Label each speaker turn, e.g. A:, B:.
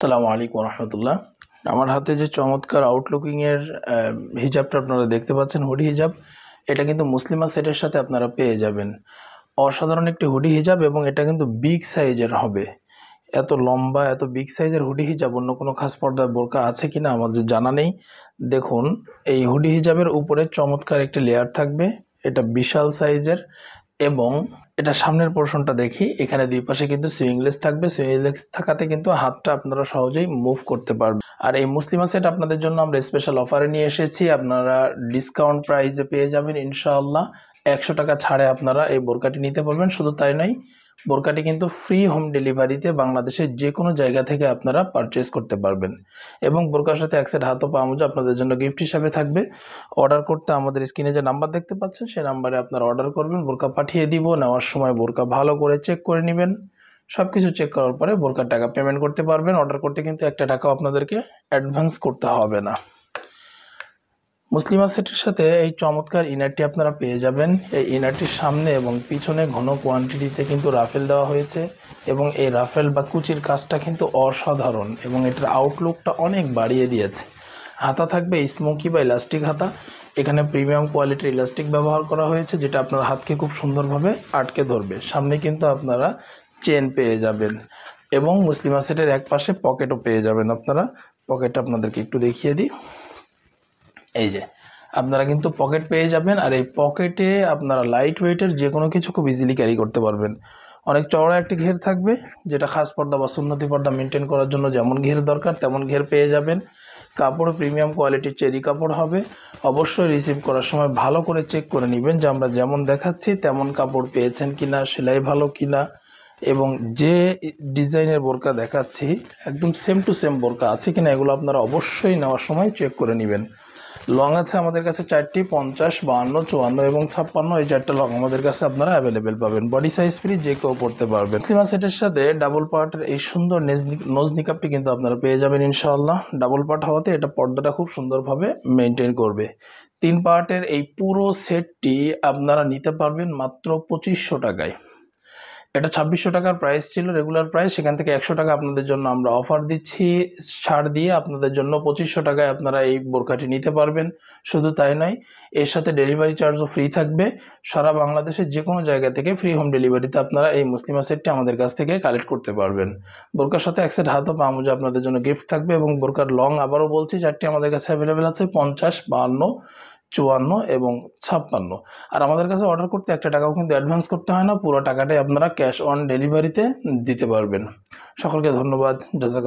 A: আসসালামু আলাইকুম রহমতুল্লাহ। আমার হাতে যে চমৎকার আউটলুকিং এর হিজাবটা আপনারা দেখতে পাচ্ছেন, হুডি হিজাব, এটা কিন্তু মুসলিমা সেটের সাথে আপনারা পেয়ে যাবেন। অসাধারণ একটি হুডি হিজাব এবং এটা কিন্তু বিগ সাইজের হবে। এত লম্বা, এত বিগ সাইজের হুডি হিজাব অন্য কোনো খাস পর্দার বোরকা আছে কিনা আমাদের জানা নেই। দেখুন, এই হুডি হিজাবের উপরে চমৎকার একটি লেয়ার থাকবে। এটা বিশাল সাইজের এবং এটা সামনের পোর্শনটা দেখি, এখানে দুই পাশে কিন্তু সুইংলেস থাকবে। সুইংলেস থাকাতে কিন্তু হাতটা আপনারা সহজেই মুভ করতে পারবেন। আর এই মুসলিমা সেট আপনাদের জন্য আমরা স্পেশাল অফারে নিয়ে এসেছি। আপনারা ডিসকাউন্ট প্রাইসে পেয়ে যাবেন ইনশাআল্লাহ। 100 টাকা ছাড়ে আপনারা এই বোরকাটি নিতে পারবেন। শুধু তাই নয়, বোরকাটি কিন্তু ফ্রি হোম ডেলিভারিতে বাংলাদেশের যে কোনো জায়গা থেকে আপনারা পারচেস করতে পারবেন এবং বোরকার সাথে এক সেট হাত ও পা মোজা আপনাদের জন্য গিফট হিসাবে থাকবে। অর্ডার করতে আমাদের স্ক্রিনে যে নাম্বার দেখতে পাচ্ছেন সেই নাম্বারে আপনারা অর্ডার করবেন, বোরকা পাঠিয়ে দিব। নেওয়ার সময় বোরকা ভালো করে চেক করে নেবেন। সব কিছু চেক করার পরে বোরকার টাকা পেমেন্ট করতে পারবেন। অর্ডার করতে কিন্তু একটা টাকাও আপনাদেরকে অ্যাডভান্স করতে হবে না। মুসলিমা সেটের সাথে এই চমৎকার ইনারটি আপনারা পেয়ে যাবেন। এই ইনারটির সামনে এবং পিছনে ঘন কোয়ান্টিটিতে কিন্তু রাফেল দেওয়া হয়েছে এবং এই রাফেল বা কুচির কাজটা কিন্তু অসাধারণ এবং এটার আউটলুকটা অনেক বাড়িয়ে দিয়েছে। হাতা থাকবে স্মোকি বা ইলাস্টিক হাতা। এখানে প্রিমিয়াম কোয়ালিটির ইলাস্টিক ব্যবহার করা হয়েছে, যেটা আপনার হাতকে খুব সুন্দরভাবে আটকে ধরবে। সামনে কিন্তু আপনারা চেন পেয়ে যাবেন এবং মুসলিমা সেটের এক পাশে পকেটও পেয়ে যাবেন আপনারা। পকেটটা আপনাদেরকে একটু দেখিয়ে দিই। এই যে আপনারা কিন্তু পকেট পেয়ে যাবেন, আর এই পকেটে আপনারা লাইট ওয়েটের যে কোনো কিছু খুব ইজিলি ক্যারি করতে পারবেন। অনেক চওড়া একটি ঘের থাকবে, যেটা খাস পর্দা বা সুন্নতি পর্দা মেনটেন করার জন্য যেমন ঘের দরকার তেমন ঘের পেয়ে যাবেন। কাপড় প্রিমিয়াম কোয়ালিটির চেরি কাপড় হবে। অবশ্যই রিসিভ করার সময় ভালো করে চেক করে নেবেন যে আমরা যেমন দেখাচ্ছি তেমন কাপড় পেয়েছেন কিনা, সেলাই ভালো কিনা, এবং যে ডিজাইনের বোরকা দেখাচ্ছি একদম সেম টু সেম বোরকা আছে কিনা এগুলো আপনারা অবশ্যই নেওয়ার সময় চেক করে নেবেন। লং আছে আমাদের কাছে 4টি, 50, 52, 54 এবং 56। এই 4টা লং আমাদের কাছে আপনারা অ্যাভেলেবেল পাবেন। বডি সাইজ ফ্রি, যে কেউ পড়তে পারবেন। মুসলিমা সেটের সাথে ডাবল পার্টের এই সুন্দর নোজ নিকাপটি কিন্তু আপনারা পেয়ে যাবেন ইনশাআল্লাহ। ডাবল পার্ট হওয়াতে এটা পর্দাটা খুব সুন্দরভাবে মেনটেন করবে। 3 পার্টের এই পুরো সেটটি আপনারা নিতে পারবেন মাত্র 2500 টাকায়। এটা 2600 টাকার প্রাইস ছিল রেগুলার প্রাইস, সেখান থেকে 100 টাকা আপনাদের জন্য আমরা অফার দিচ্ছি। ছাড় দিয়ে আপনাদের জন্য 2500 টাকায় আপনারা এই বোরকাটি নিতে পারবেন। শুধু তাই নয়, এর সাথে ডেলিভারি চার্জও ফ্রি থাকবে। সারা বাংলাদেশের যে কোনো জায়গা থেকে ফ্রি হোম ডেলিভারিতে আপনারা এই মুসলিমা সেটটি আমাদের কাছ থেকে কালেক্ট করতে পারবেন। বোরকার সাথে এক সেট হাত ও পা মোজা আপনাদের জন্য গিফট থাকবে এবং বোরকার লং আবারও বলছি 4টি আমাদের কাছে অ্যাভেলেবেল আছে, 50, 52, 54 এবং 56। আর আমাদের কাছে অর্ডার করতে একটা টাকাও কিন্তু অ্যাডভান্স করতে হয় না, পুরো টাকাটাই আপনারা ক্যাশ অন ডেলিভারিতে দিতে পারবেন। সকলকে ধন্যবাদ। জাযাকাল্লাহ।